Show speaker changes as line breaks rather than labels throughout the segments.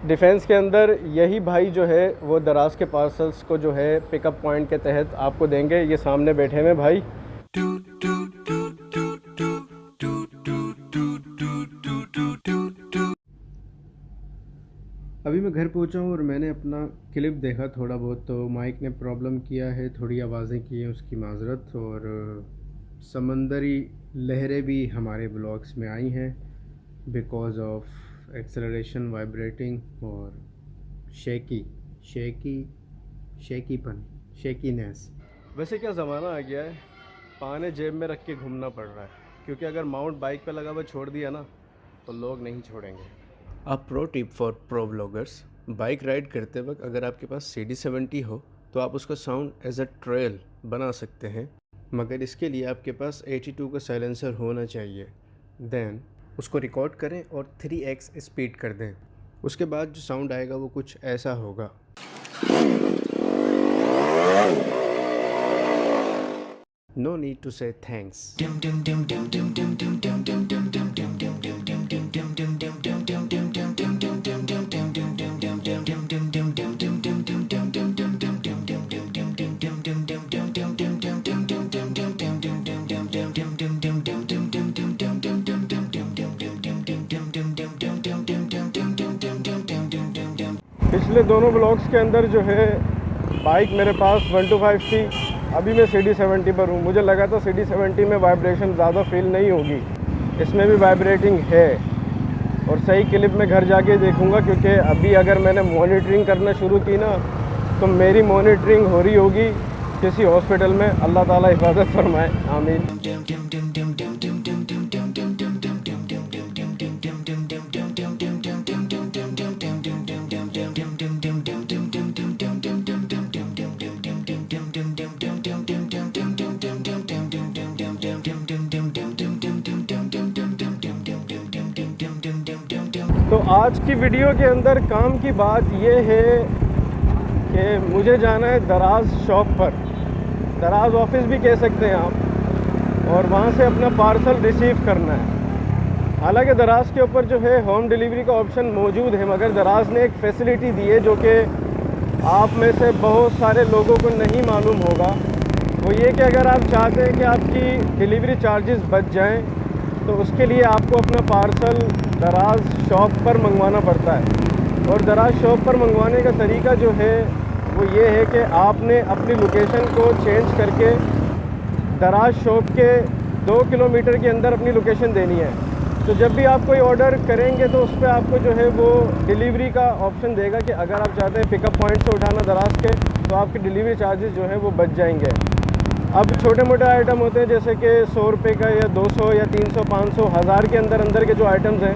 Defence के अंदर यही भाई जो है वो दराज के पार्सल्स को जो है पिकअप पॉइंट के तहत आपको देंगे। ये सामने बैठे हुए भाई। अभी मैं घर पहुंचा हूँ और मैंने अपना क्लिप देखा थोड़ा बहुत, तो माइक ने प्रॉब्लम किया है, थोड़ी आवाज़ें की हैं, उसकी माजरत। और समंदरी लहरें भी हमारे ब्लॉग्स में आई हैं बिकॉज़ ऑफ एक्सेलरेशन, वाइब्रेटिंग और शेकीनेस। वैसे क्या ज़माना आ गया है, पाने जेब में रख के घूमना पड़ रहा है, क्योंकि अगर माउंट बाइक पे लगा हुआ छोड़ दिया ना तो लोग नहीं छोड़ेंगे। अब pro tip for pro bloggers, bike ride करते वक्त अगर आपके पास CD70 हो तो आप उसका साउंड एज अ ट्रेल बना सकते हैं, मगर इसके लिए आपके पास 82 का साइलेंसर होना चाहिए। देन उसको रिकॉर्ड करें और 3x स्पीड कर दें। उसके बाद जो साउंड आएगा वो कुछ ऐसा होगा। नो नीड टू से थैंक्स। पिछले दोनों ब्लॉग्स के अंदर जो है बाइक मेरे पास 125 थी, अभी मैं CD70 पर हूँ। मुझे लगा था CD70 में वाइब्रेशन ज़्यादा फील नहीं होगी, इसमें भी वाइब्रेटिंग है। और सही क्लिप में घर जाके देखूँगा, क्योंकि अभी अगर मैंने मॉनिटरिंग करना शुरू की ना तो मेरी मॉनिटरिंग हो रही होगी किसी हॉस्पिटल में। अल्लाह ताला हिफाजत फरमाए, आमीन। तो आज की वीडियो के अंदर काम की बात ये है कि मुझे जाना है दराज शॉप पर, दराज ऑफिस भी कह सकते हैं आप, और वहाँ से अपना पार्सल रिसीव करना है। हालांकि दराज के ऊपर जो है होम डिलीवरी का ऑप्शन मौजूद है, मगर दराज ने एक फैसिलिटी दी है जो कि आप में से बहुत सारे लोगों को नहीं मालूम होगा। वो ये कि अगर आप चाहते हैं कि आपकी डिलीवरी चार्जेस बच जाएं तो उसके लिए आपको अपना पार्सल दराज शॉप पर मंगवाना पड़ता है। और दराज शॉप पर मंगवाने का तरीका जो है वो ये है कि आपने अपनी लोकेशन को चेंज करके दराज शॉप के 2 किलोमीटर के अंदर अपनी लोकेशन देनी है। तो जब भी आप कोई ऑर्डर करेंगे तो उस पर आपको जो है वो डिलीवरी का ऑप्शन देगा कि अगर आप चाहते हैं पिकअप पॉइंट से उठाना दराज के, तो आपके डिलीवरी चार्जेस जो है वो बच जाएंगे। अब छोटे मोटे आइटम होते हैं जैसे कि 100 रुपये का या 200 या 300, 500, 1000 के अंदर के जो आइटम्स हैं,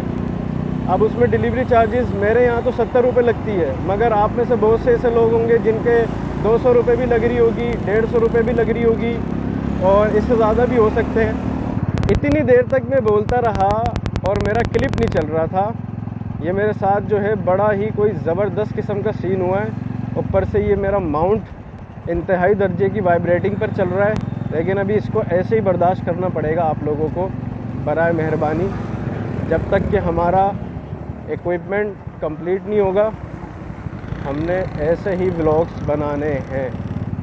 अब उसमें डिलीवरी चार्जेस मेरे यहाँ तो 70 रुपये लगती है, मगर आप में से बहुत से ऐसे लोग होंगे जिनके 200 रुपये भी लग रही होगी, 150 रुपये भी लग रही होगी, और इससे ज़्यादा भी हो सकते हैं। इतनी देर तक मैं बोलता रहा और मेरा क्लिप नहीं चल रहा था। ये मेरे साथ जो है बड़ा ही कोई ज़बरदस्त किस्म का सीन हुआ है। ऊपर से ये मेरा माउंट इंतहाई दर्जे की वाइब्रेटिंग पर चल रहा है, लेकिन अभी इसको ऐसे ही बर्दाश्त करना पड़ेगा आप लोगों को बराए मेहरबानी, जब तक कि हमारा इक्विपमेंट कंप्लीट नहीं होगा। हमने ऐसे ही व्लॉग्स बनाने हैं,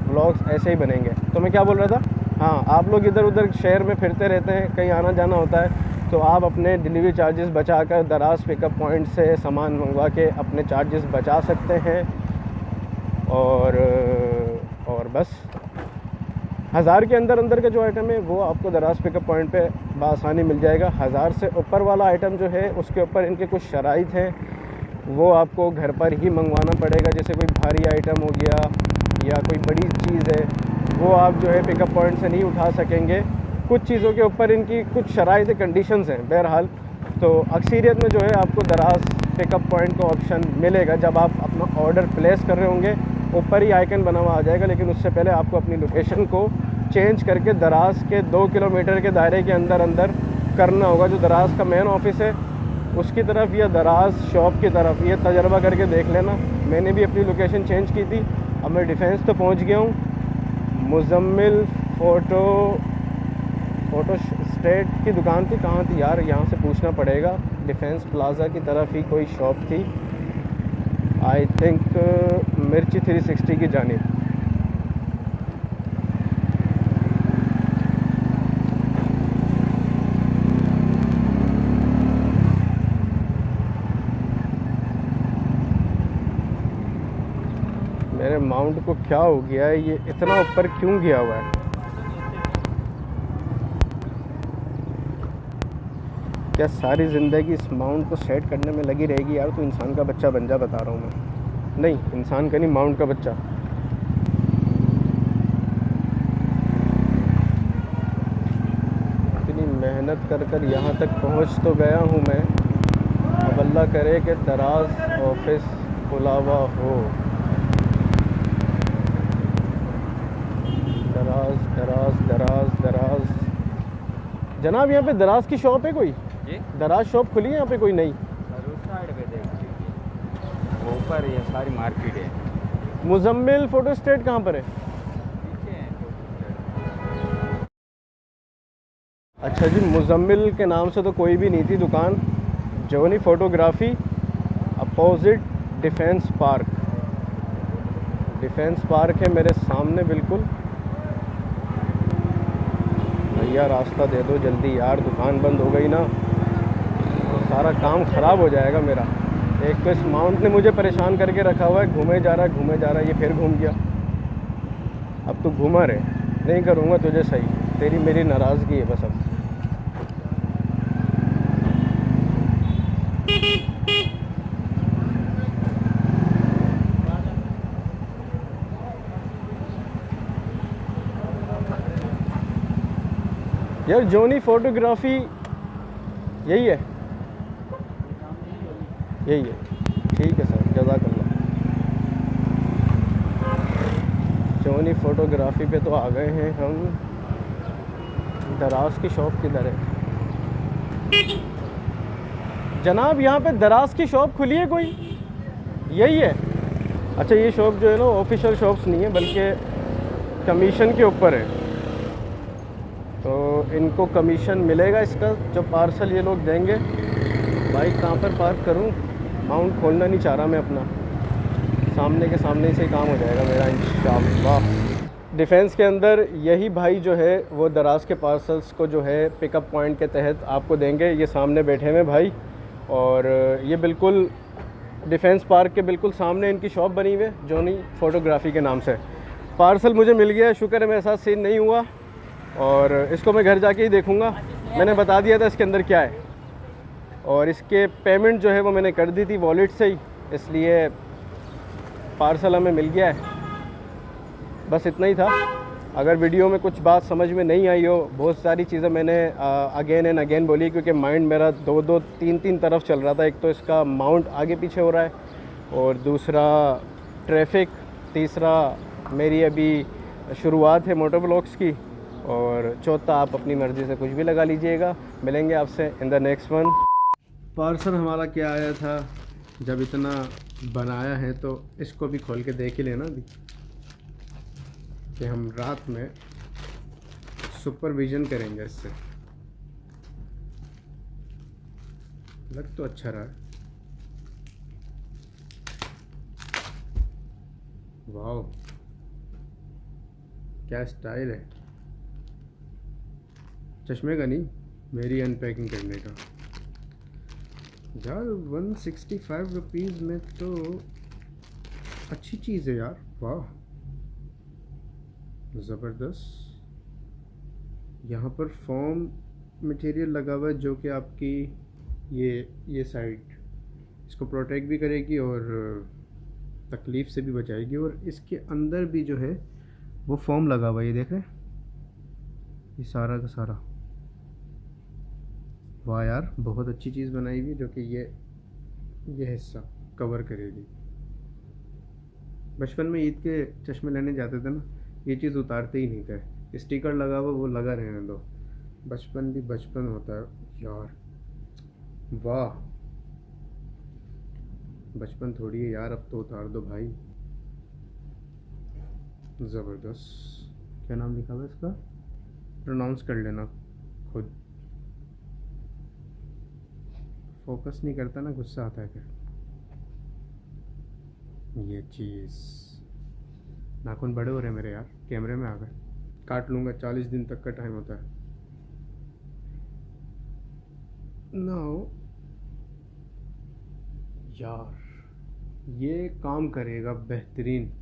व्लॉग्स ऐसे ही बनेंगे। तो मैं क्या बोल रहा था, हाँ, आप लोग इधर उधर शहर में फिरते रहते हैं, कहीं आना जाना होता है, तो आप अपने डिलीवरी चार्जेस बचाकर दराज पिकअप पॉइंट से सामान मंगवा के अपने चार्जेस बचा सकते हैं। और बस 1000 के अंदर का जो आइटम है वो आपको दराज पिकअप पॉइंट पे बआसानी मिल जाएगा। 1000 से ऊपर वाला आइटम जो है उसके ऊपर इनके कुछ शराइत हैं, वो आपको घर पर ही मंगवाना पड़ेगा। जैसे कोई भारी आइटम हो गया या कोई बड़ी चीज़ है, वो आप जो है पिकअप पॉइंट से नहीं उठा सकेंगे। कुछ चीज़ों के ऊपर इनकी कुछ शराइत कंडीशंस हैं। बहरहाल तो अक्सरियत में जो है आपको दराज पिकअप पॉइंट का ऑप्शन मिलेगा। जब आप अपना ऑर्डर प्लेस कर रहे होंगे ऊपर ही आइकन बना हुआ आ जाएगा, लेकिन उससे पहले आपको अपनी लोकेशन को चेंज करके दराज के 2 किलोमीटर के दायरे के अंदर करना होगा। जो दराज का मेन ऑफिस है उसकी तरफ या दराज शॉप की तरफ, ये तजर्बा करके देख लेना। मैंने भी अपनी लोकेशन चेंज की थी, अब मैं डिफेंस तो पहुंच गया हूँ। मुजम्मिल फ़ोटो स्टेट की दुकान थी, कहाँ थी यार, यहाँ से पूछना पड़ेगा। डिफेंस प्लाज़ा की तरफ ही कोई शॉप थी, आई थिंक मिर्ची 360 की जानिब। मेरे माउंट को क्या हो गया है, ये इतना ऊपर क्यों गया हुआ है? क्या सारी ज़िंदगी इस माउंट को सेट करने में लगी रहेगी यार? तो इंसान का बच्चा बन जा, बता रहा हूँ मैं। नहीं, इंसान का नहीं, माउंट का बच्चा। इतनी मेहनत कर कर यहाँ तक पहुँच तो गया हूँ मैं। अब अल्लाह करे कि दराज ऑफिस खुला हुआ हो। दराज दराज दराज दराज। जनाब, यहाँ पे दराज की शॉप है कोई?
जी,
दराज शॉप खुली है यहाँ पे कोई नई?
उस साइड पे देख लीजिए, वो ऊपर ये सारी मार्केट है।
मुजम्मिल फ़ोटो स्टेट कहाँ पर है?
पीछे है तो।
अच्छा जी, मुजम्मिल के नाम से तो कोई भी नहीं थी दुकान। Johnny photography, opposite defence park. Defence park है मेरे सामने बिल्कुल। भैया रास्ता दे दो जल्दी यार, दुकान बंद हो गई ना तो सारा काम ख़राब हो जाएगा मेरा। एक तो इस माउंट ने मुझे परेशान करके रखा हुआ है, घूमे जा रहा है घूमे जा रहा है, ये फिर घूम गया। अब तू घुमा रहे, नहीं करूँगा तुझे सही, तेरी मेरी नाराज़गी है बस अब। यार जोनी फ़ोटोग्राफ़ी यही है? यही है, ठीक है सर, जज़ाकल्लाह। जोनी फ़ोटोग्राफ़ी पे तो आ गए हैं हम। दराज की शॉप किधर है जनाब? यहाँ पे दराज की शॉप खुली है कोई? यही है? अच्छा, ये शॉप जो है ना ऑफिशियल शॉप्स नहीं है बल्कि कमीशन के ऊपर है, तो इनको कमीशन मिलेगा इसका जो पार्सल ये लोग देंगे। बाइक कहाँ पर पार्क करूँ? माउंट खोलना नहीं चाह रहा मैं अपना, सामने के सामने से ही काम हो जाएगा मेरा इंशाअल्लाह। डिफेंस के अंदर यही भाई जो है वो दराज के पार्सल्स को जो है पिकअप पॉइंट के तहत आपको देंगे। ये सामने बैठे हुए भाई, और ये बिल्कुल डिफेंस पार्क के बिल्कुल सामने इनकी शॉप बनी हुई है जोनी फ़ोटोग्राफ़ी के नाम से। पार्सल मुझे मिल गया, शुक्र है मेरे साथ सीन नहीं हुआ, और इसको मैं घर जाके ही देखूँगा। मैंने बता दिया था इसके अंदर क्या है, और इसके पेमेंट जो है वो मैंने कर दी थी वॉलेट से ही, इसलिए पार्सल हमें मिल गया है। बस इतना ही था। अगर वीडियो में कुछ बात समझ में नहीं आई हो, बहुत सारी चीज़ें मैंने अगेन एंड अगेन बोली, क्योंकि माइंड मेरा दो तीन तरफ चल रहा था। एक तो इसका माउंट आगे पीछे हो रहा है, और दूसरा ट्रैफिक, तीसरा मेरी अभी शुरुआत है मोटो व्लॉग्स की, और चौथा आप अपनी मर्ज़ी से कुछ भी लगा लीजिएगा। मिलेंगे आपसे in the next one. Parcel हमारा क्या आया था, जब इतना बनाया है तो इसको भी खोल के देख ही लेना अभी, कि हम रात में सुपरविज़न करेंगे इससे। लग तो अच्छा रहा है। वाह, क्या स्टाइल है। चश्मे का नहीं, मेरी अनपैकिंग करने का। यार 165 रुपीज़ में तो अच्छी चीज़ है यार, वाह ज़बरदस्त। यहाँ पर फोम मटेरियल लगा हुआ है जो कि आपकी ये साइड इसको प्रोटेक्ट भी करेगी और तकलीफ़ से भी बचाएगी। और इसके अंदर भी जो है वो फोम लगा हुआ है, ये देख रहे हैं, ये सारा का सारा। वाह यार, बहुत अच्छी चीज़ बनाई हुई, जो कि ये हिस्सा कवर करेगी। बचपन में ईद के चश्मे लेने जाते थे ना, ये चीज़ उतारते ही नहीं थे, स्टिकर लगा हुआ वो लगा रहने दो। बचपन भी बचपन होता है यार। वाह, बचपन थोड़ी है यार, अब तो उतार दो भाई। ज़बरदस्त। क्या नाम लिखा हुआ है इसका? प्रोनाउंस कर लेना खुद। फोकस नहीं करता ना, गुस्सा आता है फिर। ये चीज़, नाखून बड़े हो रहे हैं मेरे यार, कैमरे में आ गए। काट लूँगा, 40 दिन तक का टाइम होता है। नाउ यार ये काम करेगा बेहतरीन।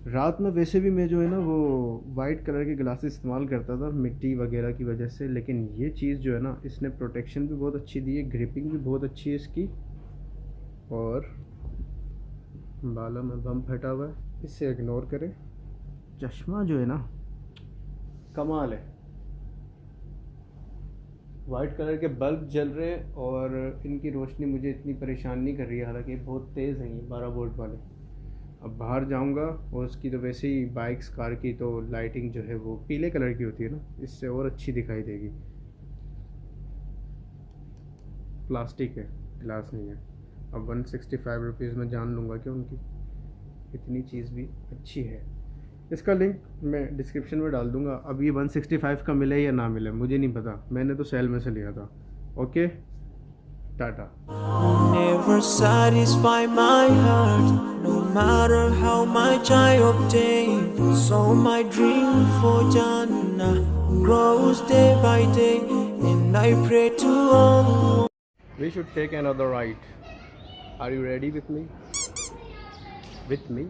रात में वैसे भी मैं जो है ना वो वाइट कलर के ग्लासेस इस्तेमाल करता था मिट्टी वगैरह की वजह से, लेकिन ये चीज़ जो है ना इसने प्रोटेक्शन भी बहुत अच्छी दी है, ग्रिपिंग भी बहुत अच्छी है इसकी। और बालों में बम फटा हुआ है, इससे इग्नोर करें। चश्मा जो है ना कमाल है, वाइट कलर के बल्ब जल रहे हैं और इनकी रोशनी मुझे इतनी परेशान नहीं कर रही है, हालांकि बहुत तेज़ हैं ये 12 वोल्ट वाले। अब बाहर जाऊंगा और उसकी तो वैसे ही बाइक्स कार की तो लाइटिंग जो है वो पीले कलर की होती है ना, इससे और अच्छी दिखाई देगी। प्लास्टिक है, ग्लास नहीं है। अब 165 रुपीज़ में जान लूँगा कि उनकी इतनी चीज़ भी अच्छी है। इसका लिंक मैं डिस्क्रिप्शन में डाल दूँगा। अब ये 165 का मिले या ना मिले मुझे नहीं पता, मैंने तो सेल में से लिया था। Okay, Tata.
Never satisfy my heart, no matter how much I obtain. So my dream for Jannah grows day by day, and I pray to Allah.
We should take another ride. Are you ready with me? With me?